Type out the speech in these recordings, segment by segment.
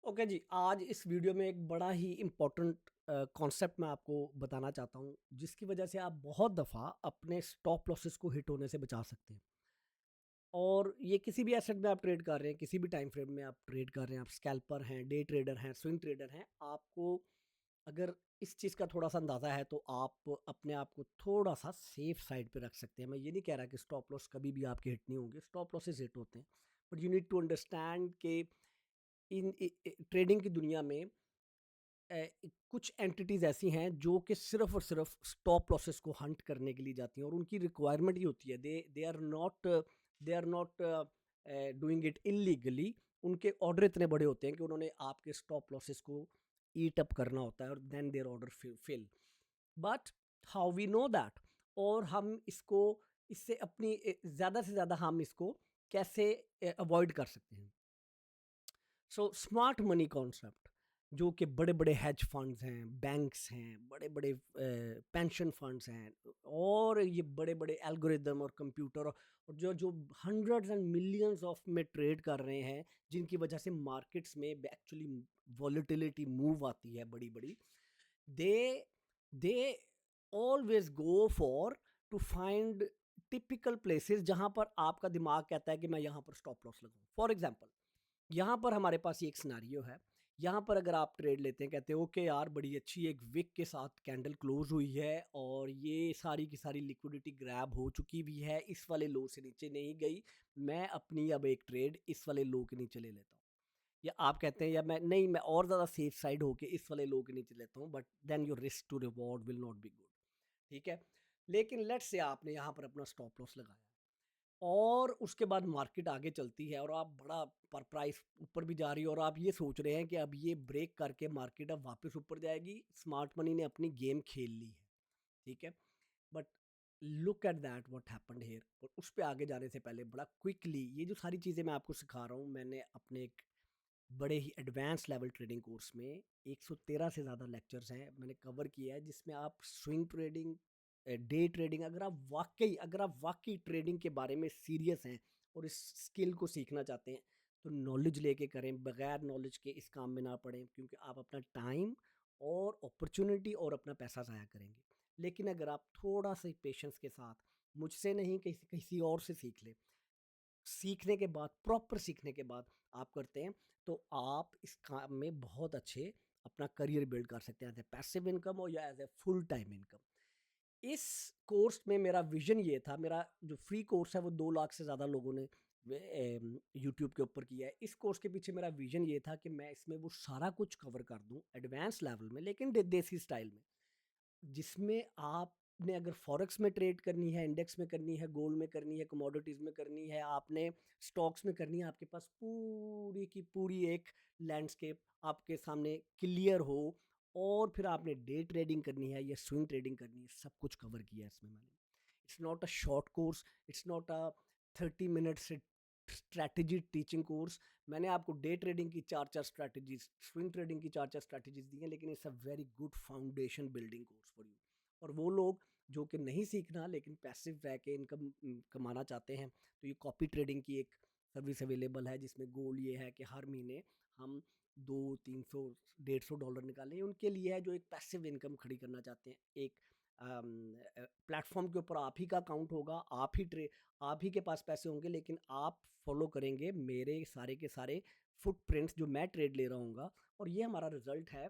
Okay जी, आज इस video में एक बड़ा ही इम्पोर्टेंट कॉन्सेप्ट मैं आपको बताना चाहता हूँ, जिसकी वजह से आप बहुत दफ़ा अपने स्टॉप लॉसेस को हिट होने से बचा सकते हैं। और ये किसी भी एसेट में आप ट्रेड कर रहे हैं, किसी भी टाइम फ्रेम में आप ट्रेड कर रहे हैं, आप स्कैल्पर हैं, डे ट्रेडर हैं, स्विंग ट्रेडर हैं, आपको अगर इस चीज़ का थोड़ा-सा अंदाज़ा है, तो आप अपने आप को थोड़ा-सा सेफ साइड पे रख सकते हैं। मैं ये नहीं कह रहा कि स्टॉप लॉस कभी भी आपके हिट नहीं होंगे, स्टॉप लॉसेस हिट होते हैं। But you need to understand कि ट्रेडिंग की दुनिया में कुछ एंटिटीज ऐसी हैं जो कि सिर्फ और सिर्फ स्टॉप लॉसेस को हंट करने के लिए जाती हैं, और उनकी रिक्वायरमेंट ही होती है, they are not doing it illegally. उनके ऑर्डर इतने बड़े होते हैं कि उन्होंने आपके स्टॉप लॉसेस को ईट अप करना होता है, और then their order fill. But how we know that? और हम इसको, इससे अपनी ज़्यादा से ज़्यादा हम इसको कैसे अवॉइड कर सकते हैं? सो स्मार्ट मनी कॉन्सेप्ट, जो कि बड़े बड़े हेज फंड्स हैं, बैंक्स हैं, बड़े बड़े पेंशन फंड्स हैं, और ये बड़े बड़े एल्गोरिदम और कंप्यूटर, और जो जो हंड्रेड्स एंड मिलियंस ऑफ में ट्रेड कर रहे हैं, जिनकी वजह से मार्केट्स में एक्चुअली वॉलेटिलिटी मूव आती है बड़ी बड़ी। They they always go for to find typical places जहां पर आपका दिमाग कहता है कि मैं यहाँ पर स्टॉप लॉस लगाऊं। फॉर एग्जाम्पल, यहाँ पर हमारे पास ये एक सिनारियो है। यहाँ पर अगर आप ट्रेड लेते हैं, कहते हैं ओके यार, बड़ी अच्छी एक विक के साथ कैंडल क्लोज हुई है, और ये सारी की सारी लिक्विडिटी ग्रैब हो चुकी भी है, इस वाले लो से नीचे नहीं गई, मैं अपनी अब एक ट्रेड इस वाले लो के नीचे ले लेता हूँ। या आप कहते हैं, या मैं नहीं, मैं और ज़्यादा सेफ साइड होके इस वाले लो के नीचे लेता हूँ, but then your risk to reward will not be good. ठीक है, लेकिन लेट्स से आपने यहाँ पर अपना स्टॉप लॉस लगाया, और उसके बाद मार्केट आगे चलती है, और आप बड़ा पर प्राइस ऊपर भी जा रही है, और आप ये सोच रहे हैं कि अब ये ब्रेक करके मार्केट अब वापस ऊपर जाएगी, स्मार्ट मनी ने अपनी गेम खेल ली है। ठीक है, but look at that what happened here. और उस पे आगे जाने से पहले बड़ा क्विकली, ये जो सारी चीज़ें मैं आपको सिखा रहा हूँ, मैंने अपने एक बड़े ही एडवांस लेवल ट्रेडिंग कोर्स में 113 से ज़्यादा लेक्चर्स हैं मैंने कवर किया है, जिसमें आप स्विंग ट्रेडिंग, डे ट्रेडिंग, अगर आप वाकई ट्रेडिंग के बारे में सीरियस हैं और इस स्किल को सीखना चाहते हैं, तो नॉलेज लेके करें, बगैर नॉलेज के इस काम में ना पड़ें, क्योंकि आप अपना टाइम और अपॉर्चुनिटी और अपना पैसा ज़ाया करेंगे। लेकिन अगर आप थोड़ा सा पेशेंस के साथ, मुझसे नहीं, किसी किसी और से सीख लें, सीखने के बाद, प्रॉपर सीखने के बाद आप करते हैं, तो आप इस काम में बहुत अच्छे अपना करियर बिल्ड कर सकते हैं, एज ए पैसिव इनकम और या as a full time income. इस कोर्स में मेरा विजन ये था, मेरा जो फ्री कोर्स है वो 2 लाख से ज़्यादा लोगों ने यूट्यूब के ऊपर किया है। इस कोर्स के पीछे मेरा विजन ये था कि मैं इसमें वो सारा कुछ कवर कर दूं एडवांस लेवल में, लेकिन देसी स्टाइल में, जिसमें आपने अगर फॉरेक्स में ट्रेड करनी है, इंडेक्स में करनी है, गोल्ड में करनी है, कमोडिटीज़ में करनी है, आपने स्टॉक्स में करनी है, आपके पास पूरी की पूरी एक लैंडस्केप आपके सामने क्लियर हो, और फिर आपने डे ट्रेडिंग करनी है या स्विंग ट्रेडिंग करनी है, सब कुछ कवर किया है इसमें मैंने। It's not a short course, it's not a 30 minute से स्ट्रैटेजी टीचिंग कोर्स। मैंने आपको डे ट्रेडिंग की चार चार स्ट्रैटेजीज, स्विंग ट्रेडिंग की चार चार स्ट्रैटेजीज दी हैं, लेकिन it's a very good foundation building course for you. और वो लोग जो कि नहीं सीखना लेकिन पैसिव रह के इनकम कमाना चाहते हैं, तो ये कॉपी ट्रेडिंग की एक सर्विस अवेलेबल है, जिसमें गोल ये है कि हर महीने हम 200, 300, 150 डॉलर निकालें। उनके लिए है जो एक पैसिव इनकम खड़ी करना चाहते हैं। एक प्लेटफॉर्म के ऊपर आप ही का अकाउंट होगा, आप ही के पास पैसे होंगे, लेकिन आप फॉलो करेंगे मेरे सारे के सारे फुटप्रिंट्स जो मैं ट्रेड ले रहा हूँ, और ये हमारा रिजल्ट है।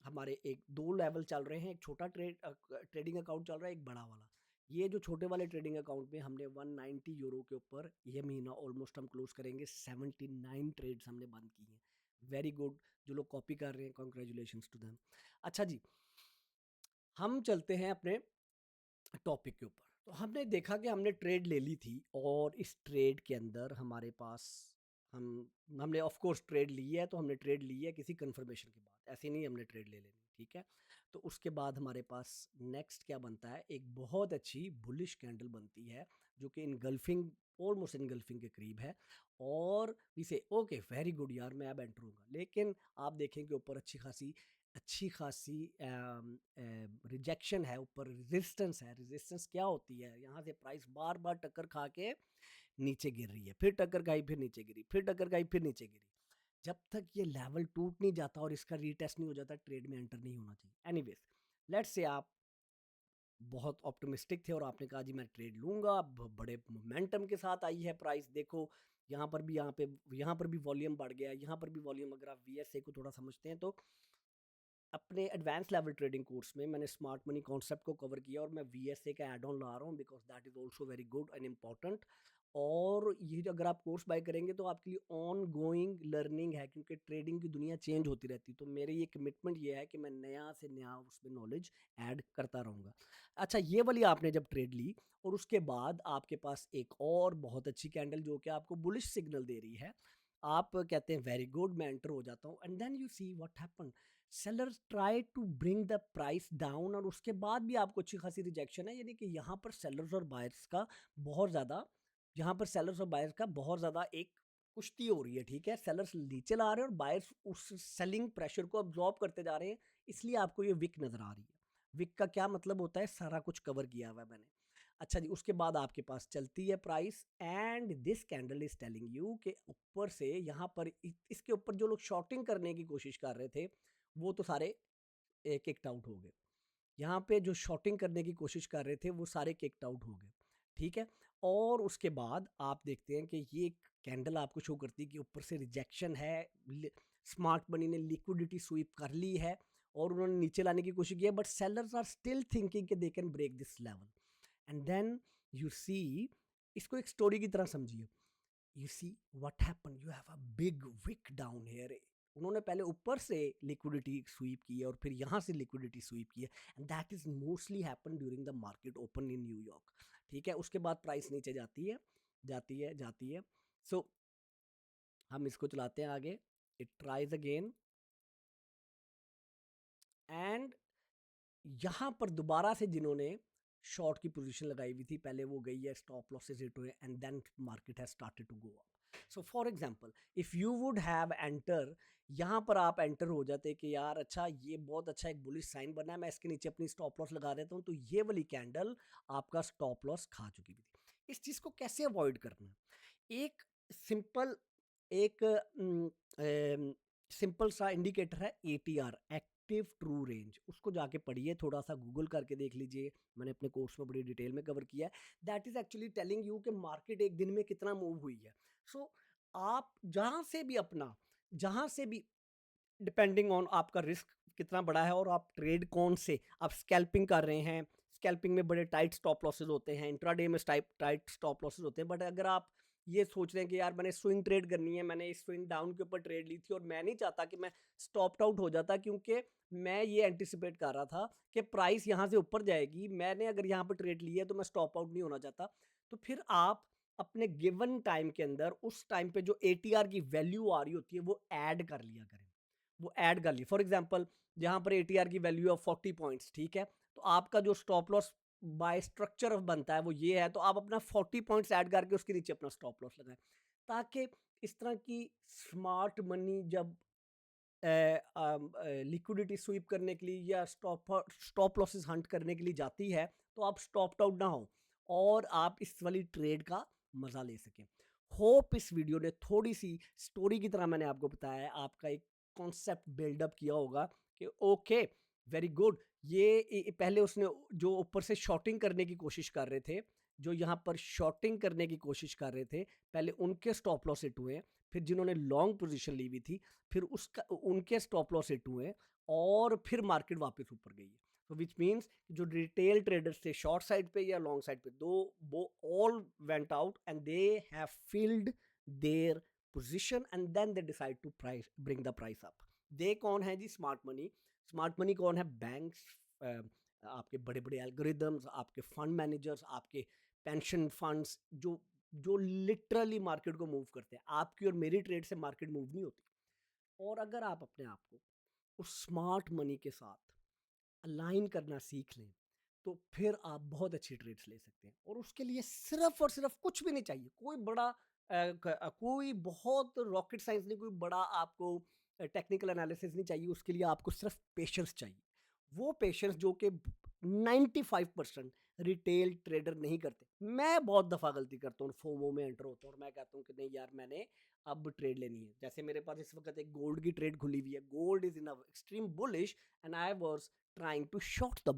हमारे एक दो लेवल चल रहे हैं, एक छोटा ट्रेडिंग अकाउंट चल रहा है, एक बड़ा वाला। ये जो छोटे वाले ट्रेडिंग अकाउंट में हमने 190 यूरो के ऊपर ये महीना ऑलमोस्ट हम क्लोज करेंगे, 79 ट्रेड्स हमने बंद की हैं। वेरी गुड, जो लोग कॉपी कर रहे हैं, कॉन्ग्रेचुलेशंस टू देम। अच्छा जी, हम चलते हैं अपने टॉपिक के ऊपर। तो हमने देखा कि हमने ट्रेड ले ली थी, और इस ट्रेड के अंदर हमारे पास, हम हमने ऑफ कोर्स ट्रेड ली है, तो हमने ट्रेड ली है किसी कंफर्मेशन के बाद, ऐसे नहीं हमने ट्रेड ले लेनी। ठीक है, तो उसके बाद हमारे पास नेक्स्ट क्या बनता है, एक बहुत अच्छी बुलिश कैंडल बनती है, जो कि इनगल्फिंग, ऑलमोस्ट इनगल्फिंग के करीब है, और इसे ओके वेरी गुड यार, मैं अब एंटर हूँगा। लेकिन आप देखें कि ऊपर अच्छी खासी रिजेक्शन है, ऊपर रेजिस्टेंस है। रेजिस्टेंस क्या होती है, यहाँ से प्राइस बार बार टक्कर खा के नीचे गिर रही है, फिर टक्कर खाई, फिर नीचे गिरी, फिर टक्कर खाई, फिर नीचे गिरी। जब तक ये लेवल टूट नहीं जाता और इसका रीटेस्ट नहीं हो जाता, ट्रेड में एंटर नहीं होना चाहिए। एनीवेज, लेट्स से आप बहुत ऑप्टिमिस्टिक थे और आपने कहा जी मैं ट्रेड लूंगा, बड़े मोमेंटम के साथ आई है प्राइस, देखो यहाँ पर भी वॉल्यूम बढ़ गया, यहाँ पर भी वॉल्यूम। अगर आप वीएसए को थोड़ा समझते हैं तो अपने एडवांस लेवल ट्रेडिंग कोर्स में मैंने स्मार्ट मनी कॉन्सेप्ट को कवर किया और मैं वीएसए का एड ऑन ला रहा हूँ because that is also very good and important. और ये जो अगर आप कोर्स बाय करेंगे तो आपके लिए ऑन गोइंग लर्निंग है, क्योंकि ट्रेडिंग की दुनिया चेंज होती रहती है। तो मेरी ये कमिटमेंट ये है कि मैं नया से नया उसमें नॉलेज ऐड करता रहूँगा। अच्छा, ये वाली आपने जब ट्रेड ली और उसके बाद आपके पास एक और बहुत अच्छी कैंडल जो कि आपको बुलिश सिग्नल दे रही है, आप कहते हैं वेरी गुड, मैं एंटर हो जाता हूँ। And then you see what happen, sellers try to bring the price down और उसके बाद भी आपको अच्छी खासी रिजेक्शन है। यानी कि यहाँ पर सेलर्स और बायर्स का बहुत ज़्यादा यहाँ पर सेलर्स और बायर्स का बहुत ज़्यादा एक कुश्ती हो रही है, ठीक है। सेलर्स नीचे ला रहे हैं और बायर्स उस सेलिंग प्रेशर को अब्जॉर्ब करते जा रहे हैं, इसलिए आपको ये विक नज़र आ रही है। विक का क्या मतलब होता है, सारा कुछ कवर किया हुआ है मैंने। अच्छा जी, उसके बाद आपके पास चलती है price and this candle is telling you कि ऊपर से यहाँ पर इसके ऊपर जो लोग शॉर्टिंग करने की कोशिश कर रहे थे वो तो सारे किक्ड आउट हो गए। यहाँ पे जो शॉर्टिंग करने की कोशिश कर रहे थे वो सारे किक्ड आउट हो गए, ठीक है। और उसके बाद आप देखते हैं कि ये कैंडल आपको शो करती है कि ऊपर से रिजेक्शन है, स्मार्ट मनी ने लिक्विडिटी स्वीप कर ली है और उन्होंने नीचे लाने की कोशिश की है, but sellers are still thinking कि they can break this level. And then you see, इसको एक स्टोरी की तरह समझिए। You see what happen, you have a big wick down here. उन्होंने पहले ऊपर से लिक्विडिटी स्वीप की है और फिर यहाँ से लिक्विडिटी स्वीप की है, and that is mostly happen during the market open in New York, ठीक है। उसके बाद प्राइस नीचे जाती है, जाती है, जाती है। सो हम इसको चलाते हैं आगे, इट ट्राइज अगेन एंड यहाँ पर दोबारा से जिन्होंने शॉर्ट की पोजीशन लगाई हुई थी, पहले वो गई है, स्टॉप लॉसेस हिट हुए and then market has started to go up. So for example if you would have enter, यहाँ पर आप एंटर हो जाते कि यार अच्छा ये बहुत अच्छा एक बुलिश साइन बना है, मैं इसके नीचे अपनी स्टॉप लॉस लगा देता हूँ, तो ये वाली कैंडल आपका स्टॉप लॉस खा चुकी थी। इस चीज़ को कैसे अवॉइड करना है, एक सिंपल एक सिंपल सा इंडिकेटर है एटीआर, एक्टिव ट्रू रेंज। उसको जाके पढ़िए, थोड़ा सा गूगल करके देख लीजिए, मैंने अपने कोर्स में बड़ी डिटेल में कवर किया है। That is actually telling you कि मार्केट एक दिन में कितना मूव हुई है। सो आप जहां से भी डिपेंडिंग ऑन आपका रिस्क कितना बड़ा है और आप ट्रेड कौन से, आप स्कैल्पिंग कर रहे हैं, स्कैल्पिंग में बड़े टाइट स्टॉप लॉसेस होते हैं, इंट्राडे में टाइट स्टॉप लॉसेस होते हैं। बट अगर आप ये सोच रहे हैं कि यार मैंने स्विंग ट्रेड करनी है, मैंने इस स्विंग डाउन के ऊपर ट्रेड ली थी और मैं नहीं चाहता कि मैं स्टॉप आउट हो जाता, क्योंकि मैं ये एंटिसिपेट कर रहा था कि प्राइस यहाँ से ऊपर जाएगी, मैंने अगर यहाँ पर ट्रेड ली है तो मैं स्टॉप आउट नहीं होना चाहता। तो फिर आप अपने गिवन टाइम के अंदर उस टाइम पे जो एटीआर की वैल्यू आ रही होती है वो ऐड कर लिया करें, वो ऐड कर ली। फॉर एग्जांपल जहां पर एटीआर की वैल्यू ऑफ 40 पॉइंट्स, ठीक है, तो आपका जो स्टॉप लॉस बाय स्ट्रक्चर बनता है वो ये है, तो आप अपना 40 पॉइंट्स ऐड करके उसके नीचे अपना स्टॉप लॉस लगाएं, ताकि इस तरह की स्मार्ट मनी जब लिक्विडिटी स्वीप करने के लिए या स्टॉप लॉसेस हंट करने के लिए जाती है तो आप स्टॉप आउट ना हो और आप इस वाली ट्रेड का मजा ले सकें। होप इस वीडियो ने थोड़ी सी स्टोरी की तरह मैंने आपको बताया है, आपका एक कॉन्सेप्ट बिल्डअप किया होगा कि ओके वेरी गुड, ये पहले उसने जो ऊपर से शॉर्टिंग करने की कोशिश कर रहे थे, जो यहाँ पर शॉर्टिंग करने की कोशिश कर रहे थे, पहले उनके स्टॉप लॉस हिट हुए, फिर जिन्होंने लॉन्ग पोजीशन ली हुई थी फिर उसका उनके स्टॉप लॉस हिट हुए और फिर मार्केट वापस ऊपर गई है। तो विच मीन्स जो रिटेल ट्रेडर्स थे शॉर्ट साइड पे या लॉन्ग साइड पे, दो वो all went out and they have filled their position and then they decide to price bring the price up. They कौन है जी? Smart money. स्मार्ट मनी कौन है? बैंक्स, आपके बड़े बड़े एल्गोरिदम्स, आपके फंड मैनेजर्स, आपके पेंशन फंड्स, जो लिटरली मार्केट को मूव करते हैं। आपकी और मेरी ट्रेड से मार्केट मूव नहीं होती। और अगर आप अपने आप को उस स्मार्ट मनी के साथ अलाइन करना सीख लें तो फिर आप बहुत अच्छी ट्रेड्स ले सकते हैं। और उसके लिए सिर्फ और सिर्फ कुछ भी नहीं चाहिए, कोई बड़ा कोई बहुत रॉकेट साइंस नहीं, कोई बड़ा आपको टेक्निकल एनालिसिस नहीं चाहिए। उसके लिए आपको सिर्फ पेशेंस चाहिए, वो पेशेंस जो कि 95% रिटेल ट्रेडर नहीं करते। मैं बहुत दफ़ा गलती करता हूँ, फोमो में एंटर होता हूँ और मैं कहता हूँ कि नहीं यार, मैंने अब ट्रेड लेनी है। जैसे मेरे पास इस वक्त एक गोल्ड की ट्रेड खुली हुई है, gold is in a extreme bullish and I was trying to short the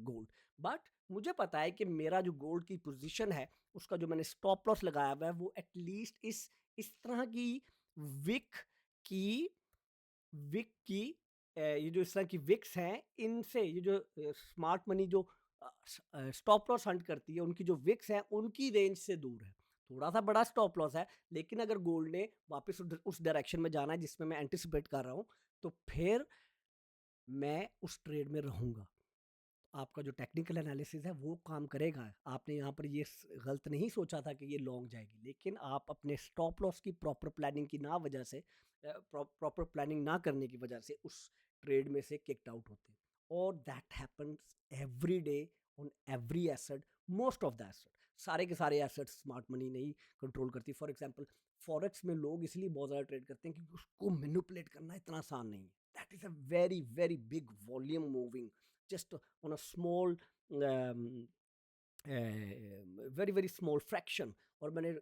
gold. But मुझे पता है कि मेरा जो गोल्ड की पोजीशन है, उसका जो मैंने स्टॉप लॉस लगाया हुआ है, वो एटलीस्ट इस तरह की विक की विक की ये जो इस तरह की विक्स हैं, इनसे ये जो स्मार्ट मनी जो स्टॉप लॉस हंट करती है, उनकी जो विक्स हैं, उनकी रेंज से दूर है। थोड़ा सा बड़ा स्टॉप लॉस है, लेकिन अगर गोल्ड ने वापस उस डायरेक्शन में जाना है जिसमें मैं एंटिसिपेट कर रहा हूँ, तो फिर मैं उस ट्रेड में रहूंगा। आपका जो टेक्निकल एनालिसिस है वो काम करेगा। आपने यहाँ पर ये गलत नहीं सोचा था कि ये लॉन्ग जाएगी, लेकिन आप अपने स्टॉप लॉस की प्रॉपर प्लानिंग की ना वजह से, प्रॉपर प्लानिंग ना करने की वजह से उस ट्रेड में से किक्ड आउट होते हैं। और that happens every day on every asset, most of the asset. सारे के सारे एसेट्स स्मार्ट मनी नहीं कंट्रोल करती। फॉर एग्जाम्पल, फॉरेक्स में लोग इसलिए बहुत ज़्यादा ट्रेड करते हैं क्योंकि उसको मैनिपुलेट करना इतना आसान नहीं है। That is a very very big volume moving just on a small very very small fraction. और मैंने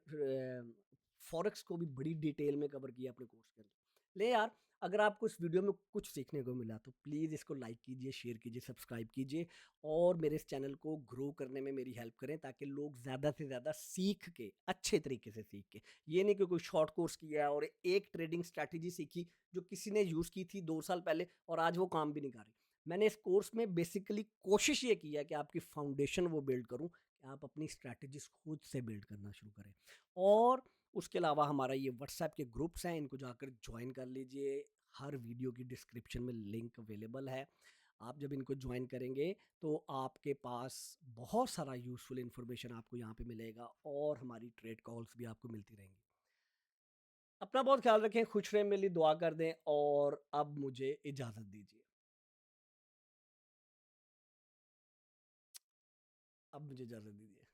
फॉरेक्स को भी बड़ी डिटेल में कवर किया अपने कोर्स के अंदर। ले यार, अगर आपको इस वीडियो में कुछ सीखने को मिला तो प्लीज़ इसको लाइक कीजिए, शेयर कीजिए, सब्सक्राइब कीजिए और मेरे इस चैनल को ग्रो करने में मेरी हेल्प करें, ताकि लोग ज़्यादा से ज़्यादा सीख के, अच्छे तरीके से सीख के, ये नहीं कि कोई शॉर्ट कोर्स किया है और एक ट्रेडिंग स्ट्रैटेजी सीखी जो किसी ने यूज़ की थी 2 साल पहले और आज वो काम भी नहीं कर रही। मैंने इस कोर्स में बेसिकली कोशिश ये की है कि आपकी फाउंडेशन वो बिल्ड करूं, कि आप अपनी स्ट्रैटेजीज खुद से बिल्ड करना शुरू करें। और उसके अलावा हमारा ये व्हाट्सएप के ग्रुप्स हैं, इनको जाकर ज्वाइन कर लीजिए। हर वीडियो की डिस्क्रिप्शन में लिंक अवेलेबल है। आप जब इनको ज्वाइन करेंगे तो आपके पास बहुत सारा यूजफुल इन्फॉर्मेशन आपको यहाँ पे मिलेगा और हमारी ट्रेड कॉल्स भी आपको मिलती रहेंगी। अपना बहुत ख्याल रखें, खुश रहें, मेरे लिए दुआ कर दें और अब मुझे इजाज़त दीजिए। अब मुझे इजाज़त दीजिए।